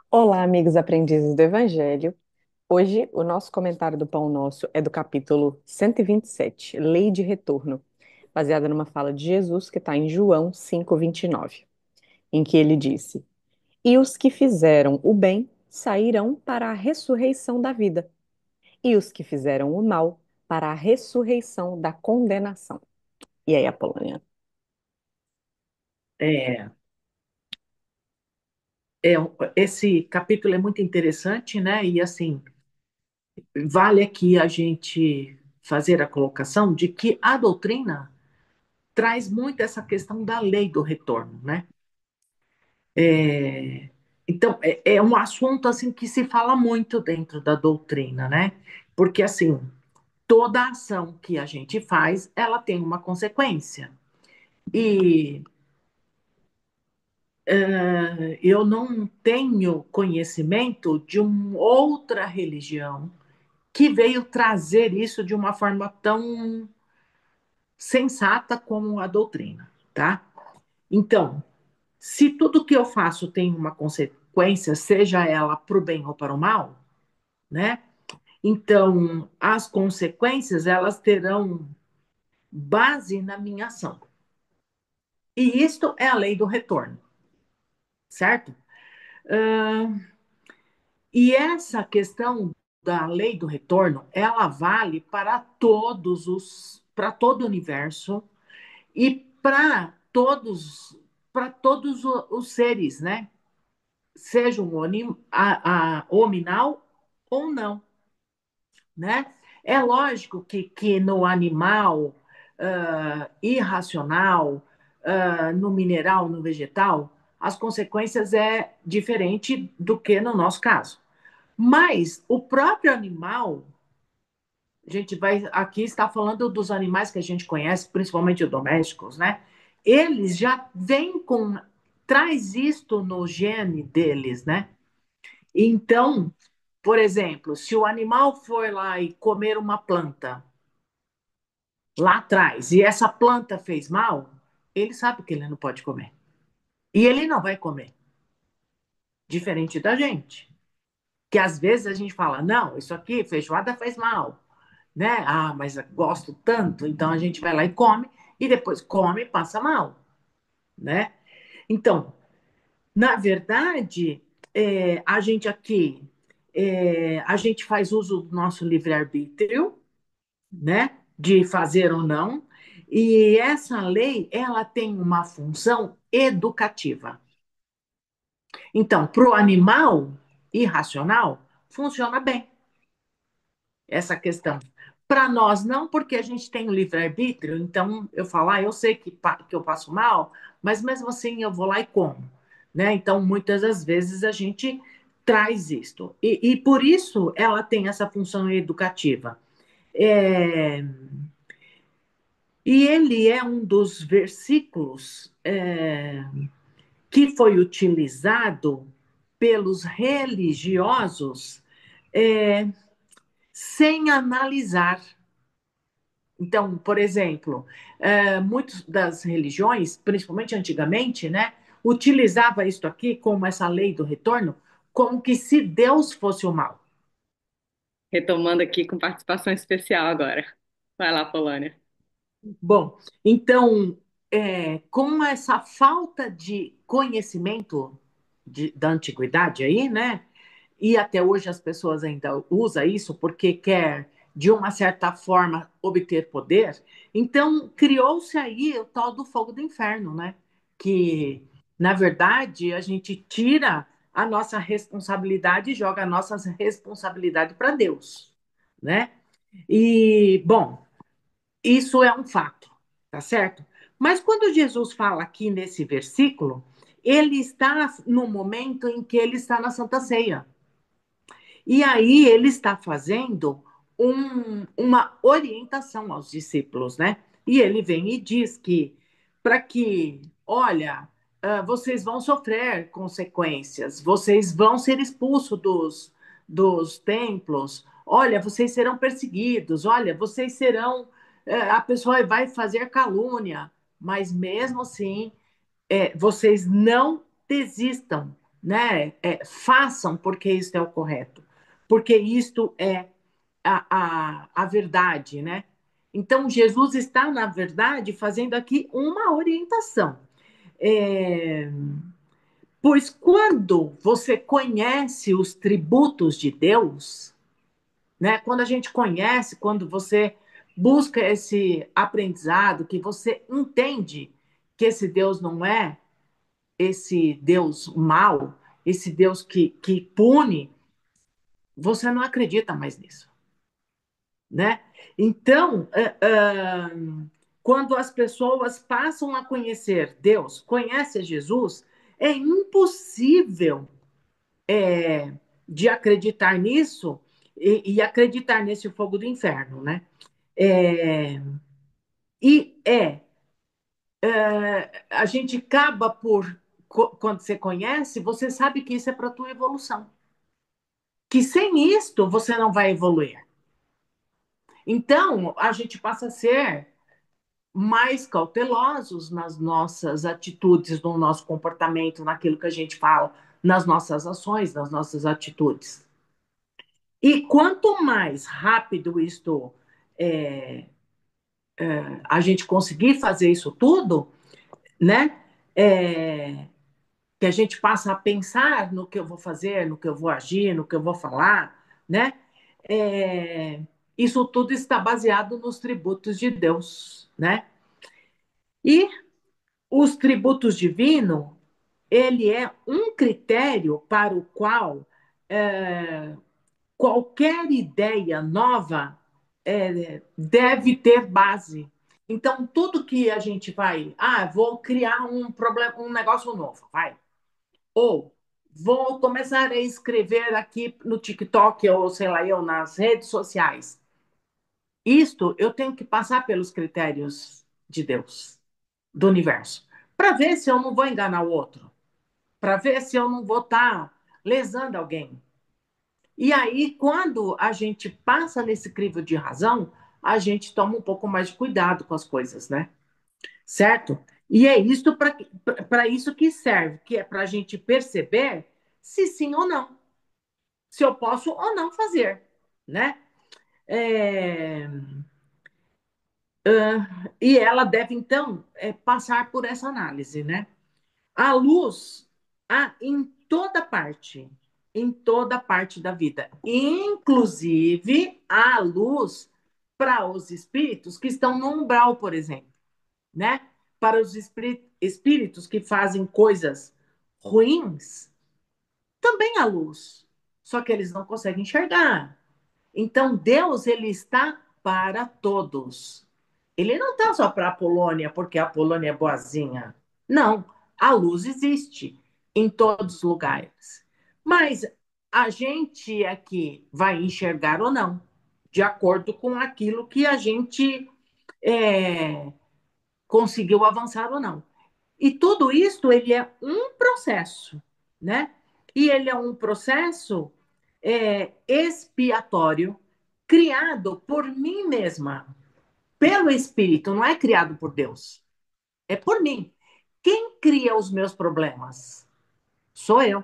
Olá, amigos aprendizes do Evangelho. Hoje, o nosso comentário do Pão Nosso é do capítulo 127, Lei de Retorno, baseada numa fala de Jesus que está em João 5:29, em que ele disse: E os que fizeram o bem sairão para a ressurreição da vida, e os que fizeram o mal para a ressurreição da condenação. E aí, Apolônia? É, é, esse capítulo é muito interessante, né? E assim, vale aqui a gente fazer a colocação de que a doutrina traz muito essa questão da lei do retorno, né? É, então, é um assunto assim que se fala muito dentro da doutrina, né? Porque assim, toda ação que a gente faz, ela tem uma consequência. E eu não tenho conhecimento de uma outra religião que veio trazer isso de uma forma tão sensata como a doutrina, tá? Então, se tudo que eu faço tem uma consequência, seja ela para o bem ou para o mal, né? Então, as consequências elas terão base na minha ação. E isto é a lei do retorno, certo? E essa questão da lei do retorno, ela vale para todo o universo e para todos os seres, né? Sejam hominal ou não, né? É lógico que no animal irracional, no mineral, no vegetal, as consequências é diferente do que no nosso caso. Mas o próprio animal, a gente vai aqui está falando dos animais que a gente conhece, principalmente os domésticos, né? Eles já vêm com traz isto no gene deles, né? Então, por exemplo, se o animal for lá e comer uma planta lá atrás e essa planta fez mal, ele sabe que ele não pode comer. E ele não vai comer, diferente da gente. Que às vezes a gente fala, não, isso aqui, feijoada faz mal, né? Ah, mas eu gosto tanto, então a gente vai lá e come, e depois come e passa mal, né? Então, na verdade, a gente aqui, a gente faz uso do nosso livre-arbítrio, né? De fazer ou não, e essa lei, ela tem uma função educativa. Então, para o animal irracional, funciona bem essa questão. Para nós, não, porque a gente tem o livre-arbítrio, então eu falo, eu sei que eu passo mal, mas mesmo assim eu vou lá e como. Né? Então, muitas das vezes a gente traz isto. E por isso ela tem essa função educativa. É, e ele é um dos versículos que foi utilizado pelos religiosos é, sem analisar. Então, por exemplo, muitas das religiões, principalmente antigamente, né, utilizava isso aqui como essa lei do retorno, como que se Deus fosse o mal. Retomando aqui com participação especial agora. Vai lá, Polônia. Bom, então, com essa falta de conhecimento da antiguidade aí, né, e até hoje as pessoas ainda usam isso porque quer, de uma certa forma, obter poder. Então, criou-se aí o tal do fogo do inferno, né? Que, na verdade, a gente tira a nossa responsabilidade e joga a nossa responsabilidade para Deus, né? E, bom, isso é um fato, tá certo? Mas quando Jesus fala aqui nesse versículo, ele está no momento em que ele está na Santa Ceia. E aí ele está fazendo uma orientação aos discípulos, né? E ele vem e diz que para que, olha, vocês vão sofrer consequências, vocês vão ser expulsos dos templos, olha, vocês serão perseguidos, olha, vocês serão, a pessoa vai fazer calúnia, mas mesmo assim, vocês não desistam, né? Façam porque isto é o correto, porque isto é a verdade, né? Então, Jesus está, na verdade, fazendo aqui uma orientação. É, pois quando você conhece os tributos de Deus, né? Quando a gente conhece, quando você busca esse aprendizado, que você entende que esse Deus não é esse Deus mau, esse Deus que pune, você não acredita mais nisso, né? Então, quando as pessoas passam a conhecer Deus, conhecem Jesus, é impossível de acreditar nisso e acreditar nesse fogo do inferno, né? É, e a gente acaba por, quando você conhece, você sabe que isso é para a tua evolução. Que sem isto você não vai evoluir. Então, a gente passa a ser mais cautelosos nas nossas atitudes, no nosso comportamento, naquilo que a gente fala, nas nossas ações, nas nossas atitudes. E quanto mais rápido isto a gente conseguir fazer isso tudo, né? É, que a gente passa a pensar no que eu vou fazer, no que eu vou agir, no que eu vou falar, né? É, isso tudo está baseado nos tributos de Deus, né? E os tributos divinos, ele é um critério para o qual qualquer ideia nova deve ter base. Então, tudo que a gente vai, vou criar um problema, um negócio novo, vai. Ou vou começar a escrever aqui no TikTok ou sei lá eu nas redes sociais. Isto eu tenho que passar pelos critérios de Deus, do universo, para ver se eu não vou enganar o outro, para ver se eu não vou estar lesando alguém. E aí, quando a gente passa nesse crivo de razão, a gente toma um pouco mais de cuidado com as coisas, né? Certo? E é isso para isso que serve, que é para a gente perceber se sim ou não, se eu posso ou não fazer, né? É, e ela deve, então, passar por essa análise, né? A luz há em toda parte da vida, inclusive a luz para os espíritos que estão no umbral, por exemplo, né? Para os espíritos que fazem coisas ruins, também há luz, só que eles não conseguem enxergar. Então, Deus, ele está para todos. Ele não está só para a Polônia, porque a Polônia é boazinha. Não, a luz existe em todos os lugares. Mas a gente é que vai enxergar ou não, de acordo com aquilo que a gente é, conseguiu avançar ou não. E tudo isso, ele é um processo, né? E ele é um processo expiatório criado por mim mesma, pelo Espírito, não é criado por Deus. É por mim. Quem cria os meus problemas? Sou eu,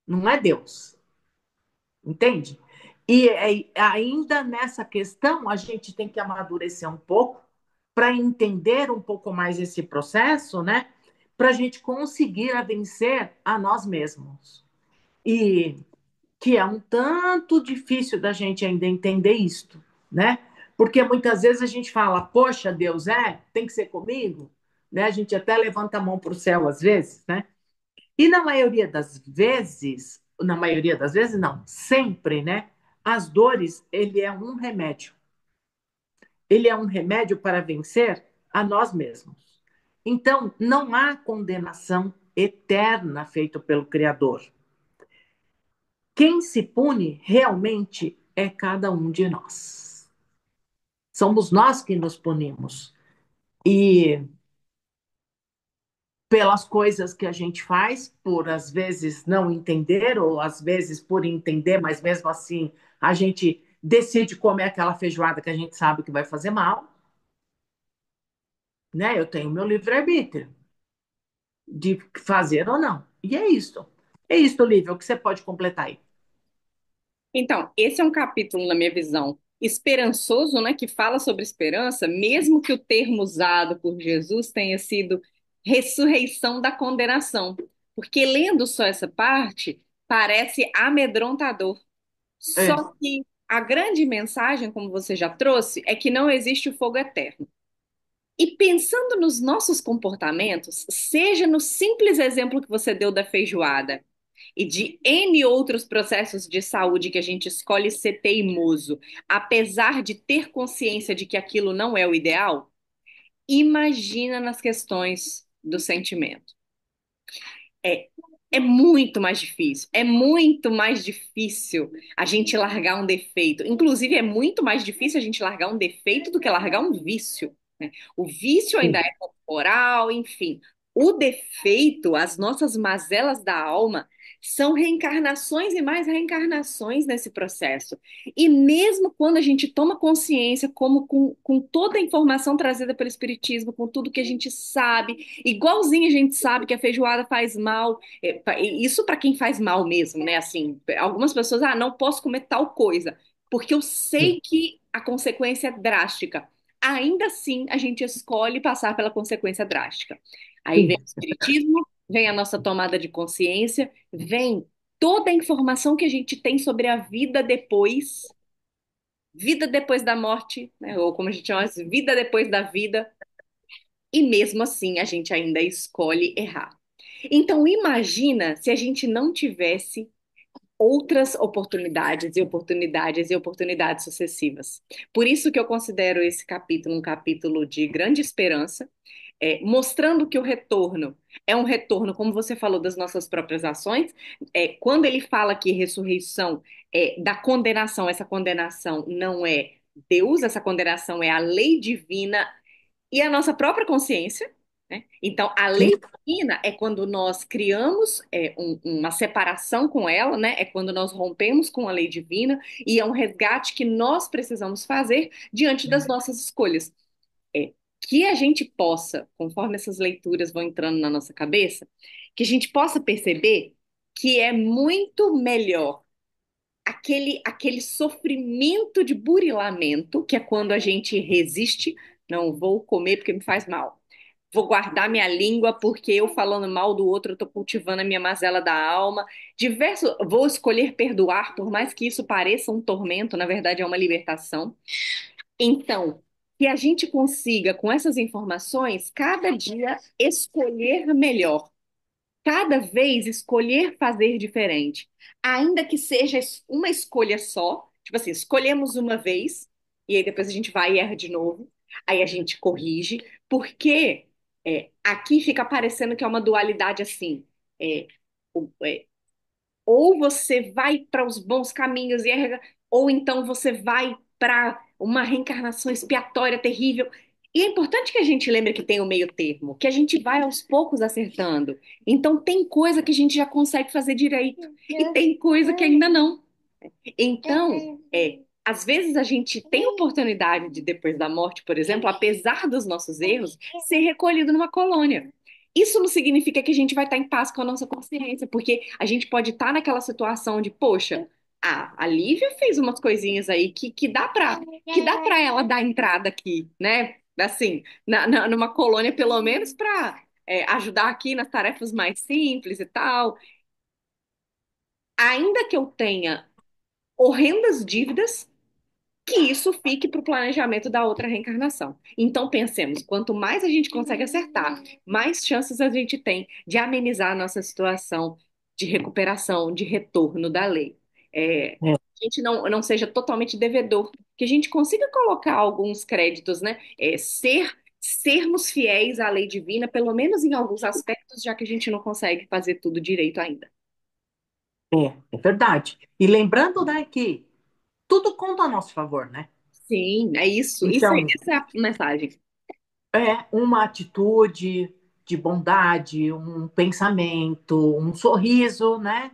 não é Deus. Entende? E ainda nessa questão, a gente tem que amadurecer um pouco para entender um pouco mais esse processo, né? Para a gente conseguir vencer a nós mesmos. E que é um tanto difícil da gente ainda entender isto, né? Porque muitas vezes a gente fala, poxa, Deus tem que ser comigo, né? A gente até levanta a mão para o céu às vezes, né? E na maioria das vezes não, sempre, né? As dores, ele é um remédio. Ele é um remédio para vencer a nós mesmos. Então, não há condenação eterna feita pelo Criador. Quem se pune realmente é cada um de nós. Somos nós que nos punimos. E pelas coisas que a gente faz, por às vezes não entender, ou às vezes por entender, mas mesmo assim a gente decide comer aquela feijoada que a gente sabe que vai fazer mal, né? Eu tenho meu livre-arbítrio de fazer ou não. E é isso. É isso, Olivia, o que você pode completar aí? Então, esse é um capítulo, na minha visão, esperançoso, né, que fala sobre esperança, mesmo que o termo usado por Jesus tenha sido ressurreição da condenação. Porque lendo só essa parte, parece amedrontador. Só É, que a grande mensagem, como você já trouxe, é que não existe o fogo eterno. E pensando nos nossos comportamentos, seja no simples exemplo que você deu da feijoada e de N outros processos de saúde que a gente escolhe ser teimoso, apesar de ter consciência de que aquilo não é o ideal, imagina nas questões do sentimento. É, é muito mais difícil. É muito mais difícil a gente largar um defeito. Inclusive, é muito mais difícil a gente largar um defeito do que largar um vício, né? O vício ainda sim, é corporal, enfim. O defeito, as nossas mazelas da alma, são reencarnações e mais reencarnações nesse processo. E mesmo quando a gente toma consciência, como com toda a informação trazida pelo Espiritismo, com tudo que a gente sabe, igualzinho a gente sabe que a feijoada faz mal, isso para quem faz mal mesmo, né? Assim, algumas pessoas, não posso comer tal coisa, porque eu sim, sei que a consequência é drástica. Ainda assim, a gente escolhe passar pela consequência drástica. Aí vem sim. o espiritismo, vem a nossa tomada de consciência, vem toda a informação que a gente tem sobre a vida depois da morte, né? Ou como a gente chama, vida depois da vida, e mesmo assim a gente ainda escolhe errar. Então, imagina se a gente não tivesse outras oportunidades e oportunidades e oportunidades sucessivas. Por isso que eu considero esse capítulo um capítulo de grande esperança, mostrando que o retorno é um retorno, como você falou, das nossas próprias ações. Quando ele fala que ressurreição é da condenação, essa condenação não é Deus, essa condenação é a lei divina e a nossa própria consciência, né? Então, a Sim. lei divina é quando nós criamos uma separação com ela, né? É quando nós rompemos com a lei divina e é um resgate que nós precisamos fazer diante das nossas escolhas. Que a gente possa, conforme essas leituras vão entrando na nossa cabeça, que a gente possa perceber que é muito melhor aquele sofrimento de burilamento, que é quando a gente resiste, não vou comer porque me faz mal. Vou guardar minha língua porque eu falando mal do outro, eu estou cultivando a minha mazela da alma. Vou escolher perdoar, por mais que isso pareça um tormento, na verdade é uma libertação. Então, que a gente consiga, com essas informações, cada dia escolher melhor, cada vez escolher fazer diferente, ainda que seja uma escolha só, tipo assim, escolhemos uma vez e aí depois a gente vai e erra de novo, aí a gente corrige, porque aqui fica parecendo que é uma dualidade assim, é, ou você vai para os bons caminhos ou então você vai para uma reencarnação expiatória terrível. E é importante que a gente lembre que tem o meio termo, que a gente vai aos poucos acertando. Então tem coisa que a gente já consegue fazer direito e tem coisa que ainda não. Então, às vezes a gente tem oportunidade de, depois da morte, por exemplo, apesar dos nossos erros, ser recolhido numa colônia. Isso não significa que a gente vai estar em paz com a nossa consciência, porque a gente pode estar naquela situação de, poxa, a Lívia fez umas coisinhas aí que dá para ela dar entrada aqui, né? Assim, numa colônia, pelo menos para ajudar aqui nas tarefas mais simples e tal. Ainda que eu tenha horrendas dívidas, que isso fique para o planejamento da outra reencarnação. Então, pensemos, quanto mais a gente consegue acertar, mais chances a gente tem de amenizar a nossa situação de recuperação, de retorno da lei. É, A gente não seja totalmente devedor, que a gente consiga colocar alguns créditos, né? Sermos fiéis à lei divina, pelo menos em alguns aspectos, já que a gente não consegue fazer tudo direito ainda. é verdade. E lembrando, né, que tudo conta a nosso favor, né? Sim, é isso. Então, Essa é a mensagem. é uma atitude de bondade, um pensamento, um sorriso, né?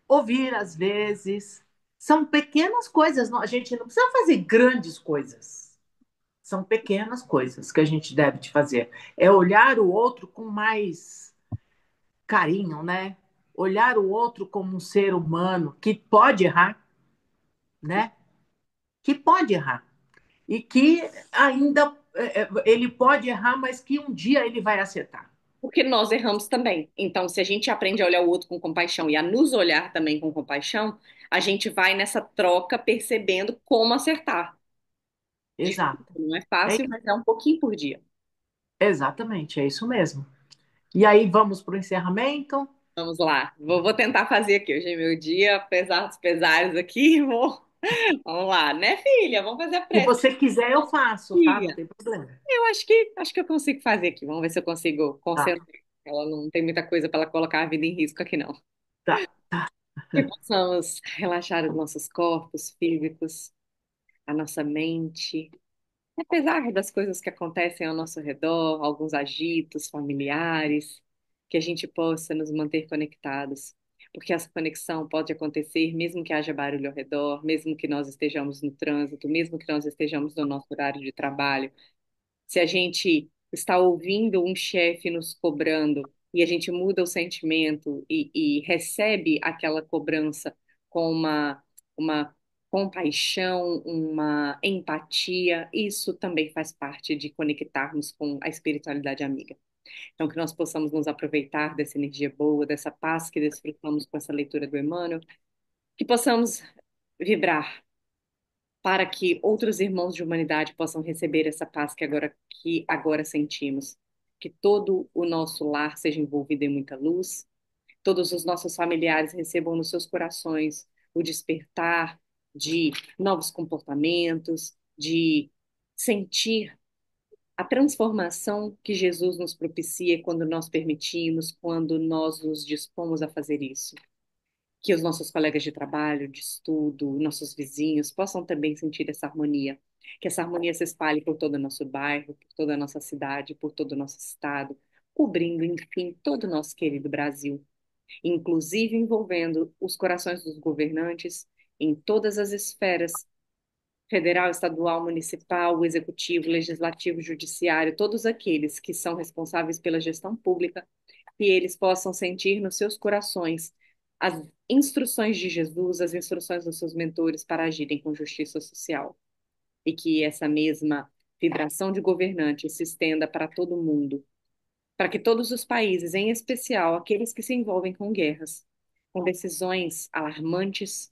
Ouvir às vezes. São pequenas coisas, a gente não precisa fazer grandes coisas. São pequenas coisas que a gente deve de fazer. É olhar o outro com mais carinho, né? olhar o outro como um ser humano que pode errar, né? Que pode errar. E que ainda ele pode errar, mas que um dia ele vai acertar. Porque nós erramos também. Então, se a gente aprende a olhar o outro com compaixão e a nos olhar também com compaixão, a gente vai nessa troca percebendo como acertar. Difícil, Exato. não é É, fácil, mas é um pouquinho por dia. exatamente, é isso mesmo. E aí vamos para o encerramento. Vamos lá. Vou tentar fazer aqui. Hoje é meu dia, apesar dos pesares aqui. Vamos lá, né, filha? Vamos fazer a Se prece. você quiser, eu faço, tá? Não Filha, tem problema. eu acho que eu consigo fazer aqui. Vamos ver se eu consigo Tá, concentrar. Ela não tem muita coisa para ela colocar a vida em risco aqui, não. tá, tá. Que possamos relaxar os nossos corpos físicos, a nossa mente, apesar das coisas que acontecem ao nosso redor, alguns agitos familiares, que a gente possa nos manter conectados. Porque essa conexão pode acontecer mesmo que haja barulho ao redor, mesmo que nós estejamos no trânsito, mesmo que nós estejamos no nosso horário de trabalho. Se a gente está ouvindo um chefe nos cobrando e a gente muda o sentimento e recebe aquela cobrança com uma compaixão, uma empatia, isso também faz parte de conectarmos com a espiritualidade amiga. Então, que nós possamos nos aproveitar dessa energia boa, dessa paz que desfrutamos com essa leitura do Emmanuel, que possamos vibrar para que outros irmãos de humanidade possam receber essa paz que agora sentimos. Que todo o nosso lar seja envolvido em muita luz, todos os nossos familiares recebam nos seus corações o despertar de novos comportamentos, de sentir a transformação que Jesus nos propicia quando nós permitimos, quando nós nos dispomos a fazer isso, que os nossos colegas de trabalho, de estudo, nossos vizinhos possam também sentir essa harmonia, que essa harmonia se espalhe por todo o nosso bairro, por toda a nossa cidade, por todo o nosso estado, cobrindo, enfim, todo o nosso querido Brasil, inclusive envolvendo os corações dos governantes em todas as esferas, federal, estadual, municipal, o executivo, legislativo, judiciário, todos aqueles que são responsáveis pela gestão pública, que eles possam sentir nos seus corações as instruções de Jesus, as instruções dos seus mentores para agirem com justiça social. E que essa mesma vibração de governante se estenda para todo mundo, para que todos os países, em especial aqueles que se envolvem com guerras, com decisões alarmantes,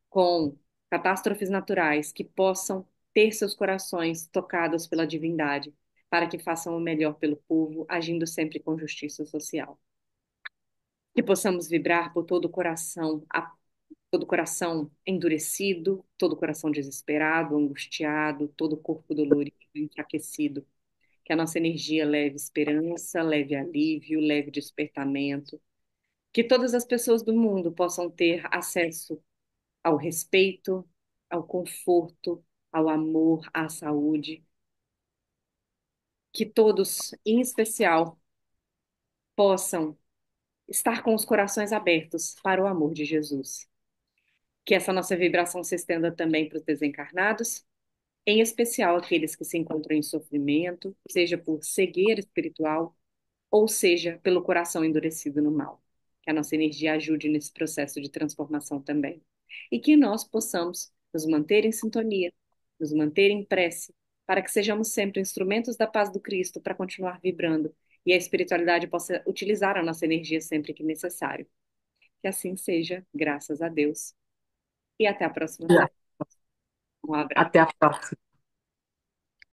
com catástrofes naturais, que possam ter seus corações tocados pela divindade, para que façam o melhor pelo povo, agindo sempre com justiça social. Que possamos vibrar por todo o coração, todo o coração endurecido, todo o coração desesperado, angustiado, todo o corpo dolorido, enfraquecido. Que a nossa energia leve esperança, leve alívio, leve despertamento. Que todas as pessoas do mundo possam ter acesso ao respeito, ao conforto, ao amor, à saúde. Que todos, em especial, possam estar com os corações abertos para o amor de Jesus. Que essa nossa vibração se estenda também para os desencarnados, em especial aqueles que se encontram em sofrimento, seja por cegueira espiritual, ou seja pelo coração endurecido no mal. Que a nossa energia ajude nesse processo de transformação também. E que nós possamos nos manter em sintonia, nos manter em prece, para que sejamos sempre instrumentos da paz do Cristo para continuar vibrando e a espiritualidade possa utilizar a nossa energia sempre que necessário. Que assim seja, graças a Deus. E até a próxima semana. Um abraço. Até a próxima.